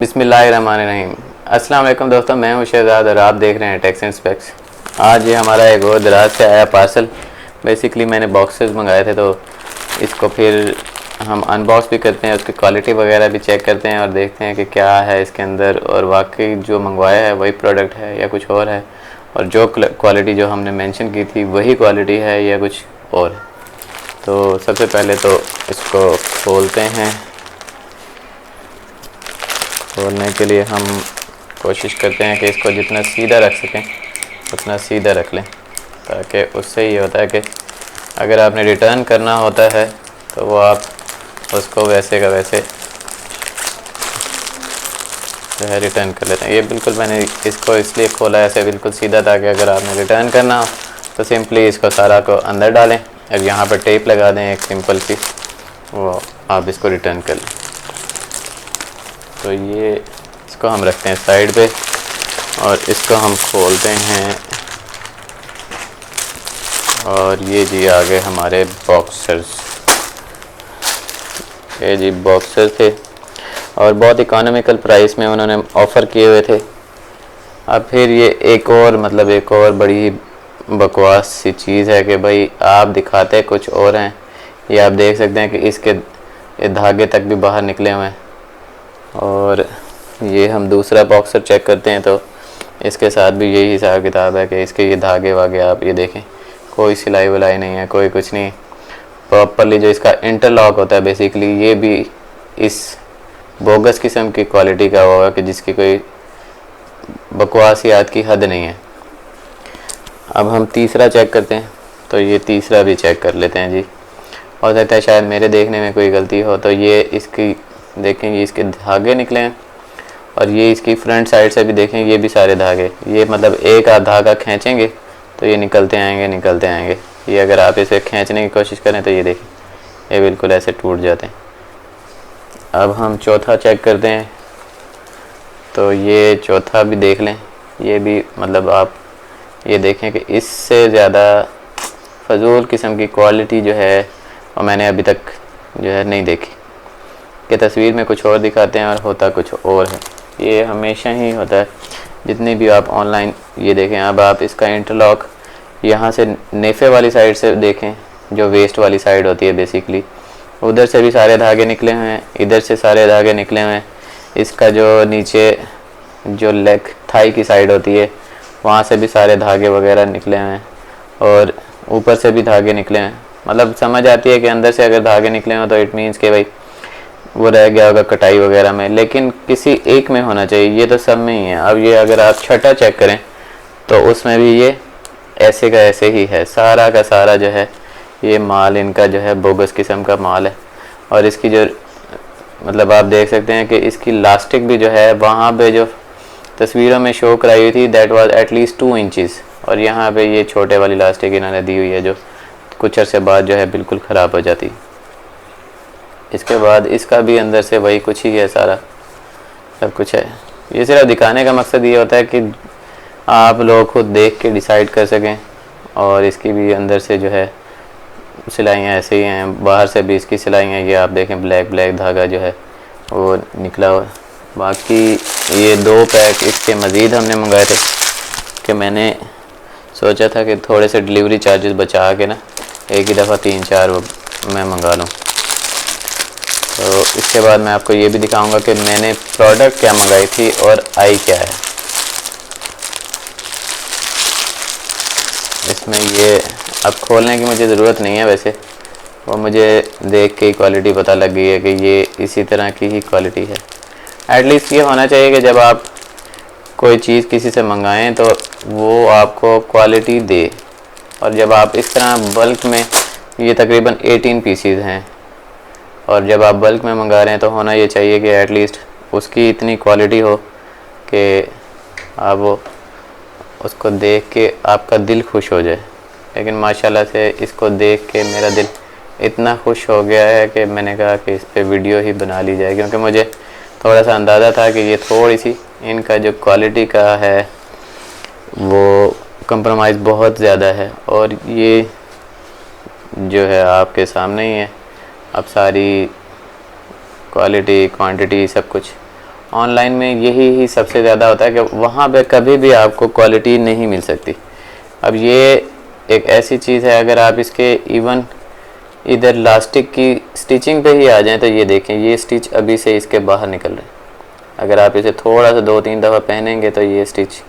बिस्मिल्लाहिर्रहमानिर्रहीम। अस्सलाम वालेकुम दोस्तों, मैं हूं शहजाद और आप देख रहे हैं टेक्स एंड स्पेक्स। आज ये हमारा एक और दराज से आया पार्सल। बेसिकली मैंने बॉक्सेस मंगाए थे, तो इसको फिर हम अनबॉक्स भी करते हैं, उसकी क्वालिटी वगैरह भी चेक करते हैं और देखते हैं कि क्या है इसके अंदर, और वाकई जो मंगवाया है वही प्रोडक्ट है या कुछ और है, और जो क्वालिटी जो हमने मेंशन की थी वही क्वालिटी है या कुछ और। तो सबसे पहले तो इसको खोलते हैं। खोलने के लिए हम कोशिश करते हैं कि इसको जितना सीधा रख सकें उतना सीधा रख लें, ताकि उससे ये होता है कि अगर आपने रिटर्न करना होता है तो वो आप उसको वैसे का वैसे जो है रिटर्न कर लेते हैं। ये बिल्कुल मैंने इसको इसलिए खोला ऐसे बिल्कुल सीधा, ताकि अगर आपने रिटर्न करना हो तो सिंपली इसको सारा को अंदर डालें और यहाँ पर टेप लगा दें एक सिंपल सी, वो आप इसको रिटर्न कर लें। तो ये इसको हम रखते हैं साइड पे और इसको हम खोलते हैं, और ये जी आ गए हमारे बॉक्सर्स। ये जी बॉक्सर थे और बहुत इकोनॉमिकल प्राइस में उन्होंने ऑफ़र किए हुए थे। अब फिर ये एक और बड़ी बकवास सी चीज़ है कि भाई आप दिखाते कुछ और हैं। ये आप देख सकते हैं कि इसके ये धागे तक भी बाहर निकले हुए हैं। और ये हम दूसरा बॉक्सर चेक करते हैं तो इसके साथ भी यही हिसाब किताब है कि इसके ये धागे वागे आप ये देखें, कोई सिलाई विलाई नहीं है, कोई कुछ नहीं। प्रॉपरली जो इसका इंटरलॉक होता है बेसिकली ये भी इस बोगस किस्म की क्वालिटी का होगा कि जिसकी कोई बकवासियात की हद नहीं है। अब हम तीसरा चेक करते हैं, तो ये तीसरा भी चेक कर लेते हैं जी। हो सकता है शायद मेरे देखने में कोई गलती हो। तो ये इसकी देखें, ये इसके धागे निकले हैं, और ये इसकी फ्रंट साइड से भी देखें, ये भी सारे धागे, ये मतलब एक आध धागा खींचेंगे तो ये निकलते आएंगे। ये अगर आप इसे खींचने की कोशिश करें तो ये देखें, ये बिल्कुल ऐसे टूट जाते हैं। अब हम चौथा चेक करते हैं, तो ये चौथा भी देख लें। ये भी मतलब आप ये देखें कि इससे ज़्यादा फजूल किस्म की क्वालिटी जो है और मैंने अभी तक जो है नहीं देखी, कि तस्वीर में कुछ और दिखाते हैं और होता कुछ और है। ये हमेशा ही होता है जितनी भी आप ऑनलाइन ये देखें। अब आप इसका इंटरलॉक यहाँ से नेफे वाली साइड से देखें, जो वेस्ट वाली साइड होती है बेसिकली, उधर से भी सारे धागे निकले हुए हैं, इधर से सारे धागे निकले हुए हैं। इसका जो नीचे जो लेग थाई की साइड होती है वहाँ से भी सारे धागे वगैरह निकले हुए हैं, और ऊपर से भी धागे निकले हैं। मतलब समझ आती है कि अंदर से अगर धागे निकले हों तो इट मीन्स के भाई वो रह गया होगा कटाई वगैरह में, लेकिन किसी एक में होना चाहिए। ये तो सब में ही है। अब ये अगर आप छठा चेक करें तो उसमें भी ये ऐसे का ऐसे ही है, सारा का सारा जो है ये माल इनका जो है बोगस किस्म का माल है। और इसकी जो मतलब आप देख सकते हैं कि इसकी लास्टिक भी जो है वहाँ पे जो तस्वीरों में शो कराई हुई थी दैट वाज एटलीस्ट 2 इंचेस, और यहाँ पे ये छोटे वाली लास्टिक इन्होंने दी हुई है जो कुछ अरसे बाद जो है बिल्कुल ख़राब हो जाती। इसके बाद इसका भी अंदर से वही कुछ ही है, सारा सब कुछ है। ये सिर्फ दिखाने का मकसद ये होता है कि आप लोग खुद देख के डिसाइड कर सकें। और इसकी भी अंदर से जो है सिलाइयाँ ऐसे ही हैं, बाहर से भी इसकी सिलाइयाँ ये आप देखें, ब्लैक धागा जो है वो निकला हुआ। बाकी ये 2 पैक इसके मज़ीद हमने मंगाए थे कि मैंने सोचा था कि थोड़े से डिलीवरी चार्जेस बचा के ना एक ही दफ़ा 3-4 मैं मंगा लूँ। तो इसके बाद मैं आपको ये भी दिखाऊंगा कि मैंने प्रोडक्ट क्या मंगाई थी और आई क्या है। इसमें ये अब खोलने की मुझे ज़रूरत नहीं है, वैसे वो मुझे देख के ही क्वालिटी पता लग गई है कि ये इसी तरह की ही क्वालिटी है। एटलीस्ट ये होना चाहिए कि जब आप कोई चीज़ किसी से मंगाएं तो वो आपको क्वालिटी दे। और जब आप इस तरह बल्क में, ये तकरीबन 18 पीसीज हैं, और जब आप बल्क में मंगा रहे हैं तो होना ये चाहिए कि एटलीस्ट उसकी इतनी क्वालिटी हो कि आप वो उसको देख के आपका दिल खुश हो जाए। लेकिन माशाल्लाह से इसको देख के मेरा दिल इतना खुश हो गया है कि मैंने कहा कि इस पे वीडियो ही बना ली जाए, क्योंकि मुझे थोड़ा सा अंदाज़ा था कि ये थोड़ी सी इनका जो क्वालिटी का है वो कंप्रोमाइज़ बहुत ज़्यादा है। और ये जो है आपके सामने ही है अब सारी क्वालिटी क्वांटिटी सब कुछ। ऑनलाइन में यही ही सबसे ज़्यादा होता है कि वहाँ पे कभी भी आपको क्वालिटी नहीं मिल सकती। अब ये एक ऐसी चीज़ है, अगर आप इसके इवन इधर लास्टिक की स्टिचिंग पे ही आ जाएं तो ये देखें, ये स्टिच अभी से इसके बाहर निकल रहे हैं। अगर आप इसे थोड़ा सा 2-3 दफ़ा पहनेंगे तो ये स्टिच,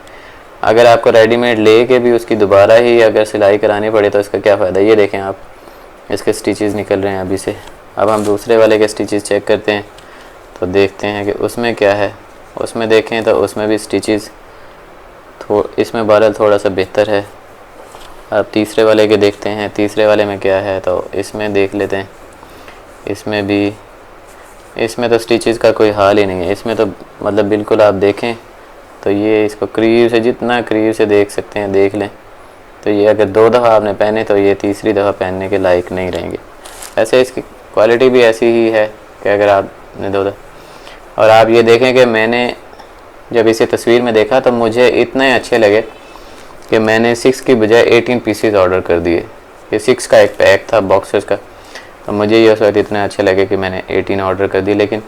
अगर आपको रेडीमेड ले के भी उसकी दोबारा ही अगर सिलाई करानी पड़े तो इसका क्या फ़ायदा। ये देखें आप, इसके स्टिचेस निकल रहे हैं अभी से। अब हम दूसरे वाले के स्टिचेस चेक करते हैं तो देखते हैं कि उसमें क्या है। उसमें देखें तो उसमें भी स्टिचेस इसमें बहरहाल थोड़ा सा बेहतर है। अब तीसरे वाले के देखते हैं, तीसरे वाले में क्या है तो इसमें देख लेते हैं। इसमें तो स्टिचेस का कोई हाल ही नहीं है। इसमें तो मतलब बिल्कुल आप देखें तो ये इसको करीब से, जितना करीब से देख सकते हैं देख लें, तो ये अगर 2 दफ़ा आपने पहने तो ये तीसरी दफ़ा पहनने के लायक नहीं रहेंगे। ऐसे इसकी क्वालिटी भी ऐसी ही है कि अगर आपने 2 दफ़ा, और आप ये देखें कि मैंने जब इसे तस्वीर में देखा तो मुझे इतने अच्छे लगे कि मैंने 6 की बजाय 18 पीसीज ऑर्डर कर दिए। ये 6 का एक पैक था बॉक्सेस का, तो मुझे ये उस वक्त इतने अच्छे लगे कि मैंने 18 ऑर्डर कर दी। लेकिन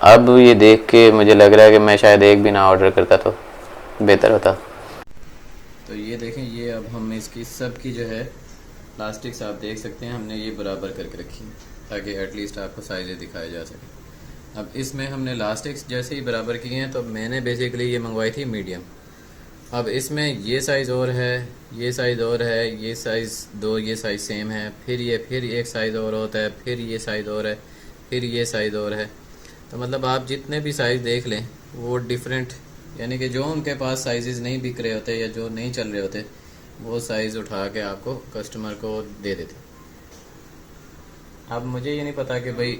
अब ये देख के मुझे लग रहा है कि मैं शायद एक भी ना ऑर्डर करता तो बेहतर होता। तो ये देखें, ये अब हम इसकी सब की जो है प्लास्टिक्स आप देख सकते हैं, हमने ये बराबर करके रखी है ताकि एटलीस्ट आपको साइज़ें दिखाए जा सके। अब इसमें हमने लास्टिक्स जैसे ही बराबर किए हैं तो मैंने बेसिकली ये मंगवाई थी मीडियम। अब इसमें ये साइज़ और है, ये साइज़ और है, ये साइज़ 2, ये साइज़ सेम है, फिर एक साइज़ और होता है, फिर ये साइज़ और है, फिर ये साइज़ और है। तो मतलब आप जितने भी साइज़ देख लें वो डिफरेंट, यानी कि जो उनके पास साइज़ नहीं बिक रहे होते या जो नहीं चल रहे होते वो साइज़ उठा के आपको कस्टमर को दे देते। अब मुझे ये नहीं पता कि भाई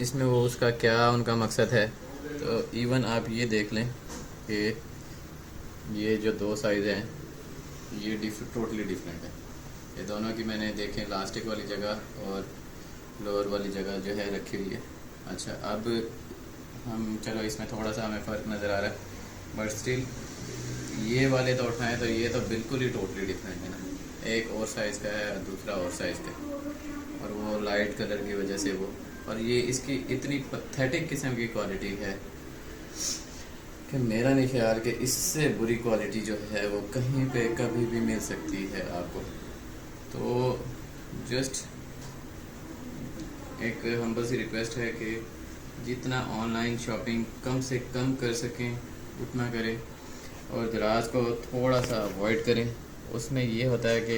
इसमें वो उसका क्या उनका मकसद है। तो इवन आप ये देख लें कि ये जो 2 साइज़ हैं ये टोटली डिफरेंट है। ये दोनों की मैंने देखें इलास्टिक वाली जगह और लोअर वाली जगह जो है रखी हुई है। अच्छा, अब हम चलो इसमें थोड़ा सा हमें फ़र्क नज़र आ रहा है, बट स्टिल ये वाले तो उठाएं तो ये तो बिल्कुल ही टोटली डिफरेंट है ना। एक और साइज़ का है, दूसरा और साइज़ का, और वो लाइट कलर की वजह से वो, और ये इसकी इतनी पथेटिक किस्म की क्वालिटी है कि मेरा नहीं ख्याल कि इससे बुरी क्वालिटी जो है वो कहीं पे कभी भी मिल सकती है आपको। तो जस्ट एक हम्बल सी रिक्वेस्ट है कि जितना ऑनलाइन शॉपिंग कम से कम कर सकें उतना करें, और दराज को थोड़ा सा अवॉइड करें। उसमें ये होता है कि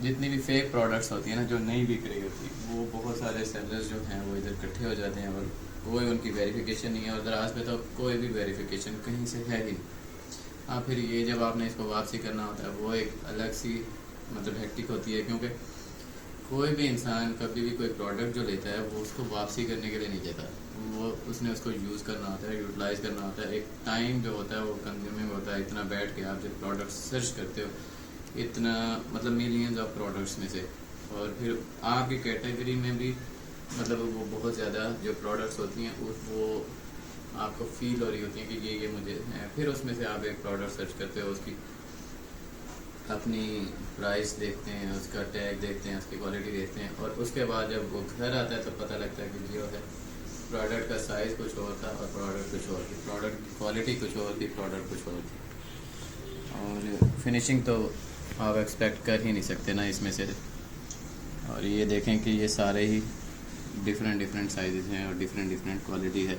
जितनी भी फेक प्रोडक्ट्स होती हैं ना, जो नहीं बिक रही होती, वो बहुत सारे सेलर्स जो हैं वो इधर इकट्ठे हो जाते हैं और कोई उनकी वेरिफिकेशन नहीं है, और दराज पे तो कोई भी वेरिफिकेशन कहीं से है ही नहीं। हाँ, फिर ये जब आपने इसको वापसी करना होता है वो एक अलग सी मतलब हेक्टिक होती है, क्योंकि कोई भी इंसान कभी भी कोई प्रोडक्ट जो लेता है वो उसको वापसी करने के लिए नहीं देता, वो उसने उसको यूज़ करना होता है, यूटिलाइज़ करना होता है। एक टाइम जो होता है वो कंज्यूमिंग होता है, इतना बैठ के आप जब प्रोडक्ट सर्च करते हो, इतना मतलब मिलियंस ऑफ प्रोडक्ट्स में से, और फिर आपकी कैटेगरी में भी मतलब वो बहुत ज़्यादा जो प्रोडक्ट्स होती हैं वो आपको फील हो रही होती हैं कि ये मुझे है। फिर उसमें से आप एक प्रोडक्ट सर्च करते हो, उसकी अपनी प्राइस देखते हैं, उसका टैग देखते हैं, उसकी क्वालिटी देखते हैं, और उसके बाद जब वो घर आता है तो पता लगता है कि जो है प्रोडक्ट का साइज़ कुछ और था और प्रोडक्ट कुछ और थी, प्रोडक्ट की क्वालिटी कुछ और थी, प्रोडक्ट कुछ और थी, और फिनिशिंग तो आप एक्सपेक्ट कर ही नहीं सकते ना इसमें से। और ये देखें कि ये सारे ही डिफरेंट साइज़ हैं और डिफरेंट क्वालिटी है,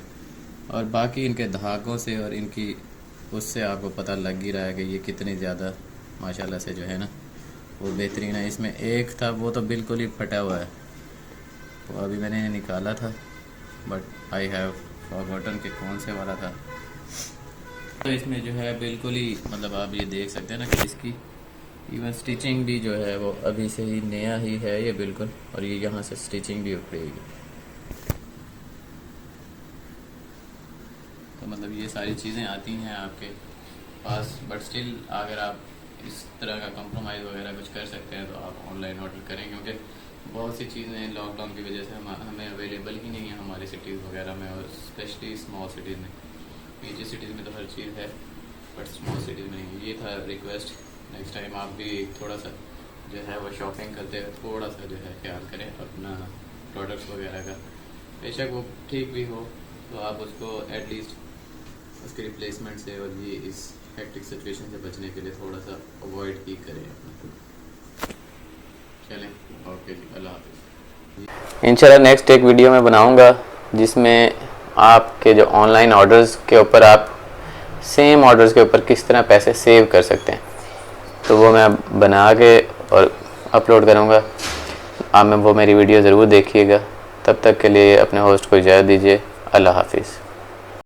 और बाकी इनके धागों से और इनकी उससे आपको पता लग ही रहा है कि ये कितनी ज़्यादा माशाल्लाह से जो है ना वो बेहतरीन है। इसमें एक था वो तो बिल्कुल ही फटा हुआ है, वो अभी मैंने निकाला था बट आई हैव फॉरगॉटन कि कौन से वाला था। तो इसमें जो है बिल्कुल ही मतलब आप ये देख सकते हैं ना कि इसकी इवन स्टिचिंग भी जो है वो अभी से ही नया ही है ये बिल्कुल, और ये यहाँ से स्टिचिंग भी उखड़ी हुई है। तो मतलब ये सारी चीज़ें आती हैं आपके पास, बट स्टिल अगर आप इस तरह का कंप्रोमाइज़ वगैरह कुछ कर सकते हैं तो आप ऑनलाइन ऑर्डर करें, क्योंकि बहुत सी चीज़ें लॉकडाउन की वजह से हमें अवेलेबल ही नहीं है हमारी सिटीज़ वगैरह में, और स्पेशली स्मॉल सिटीज़ में। मेजर सिटीज़ में तो हर चीज़ है बट स्मॉल सिटीज़ में नहीं। ये था रिक्वेस्ट, नेक्स्ट टाइम आप भी थोड़ा सा जो है वो शॉपिंग करते हुए थोड़ा सा जो है ख्याल करें अपना प्रोडक्ट्स वगैरह का। बेशक वो ठीक भी हो तो आप उसको एटलीस्ट उसके रिप्लेसमेंट से और ये इस हेक्टिक सिचुएशन से बचने के लिए थोड़ा सा अवॉइड ही करें अपना। चलें, ओके जी, अल्लाह हाफिज़। इंशाल्लाह नेक्स्ट एक वीडियो मैं बनाऊंगा जिसमें आपके जो ऑनलाइन ऑर्डर्स के ऊपर आप सेम ऑर्डर्स के ऊपर किस तरह पैसे सेव कर सकते हैं, तो वो मैं बना के और अपलोड करूँगा। आप में वो मेरी वीडियो ज़रूर देखिएगा। तब तक के लिए अपने होस्ट को इजाज़त दीजिए। अल्लाह हाफिज़।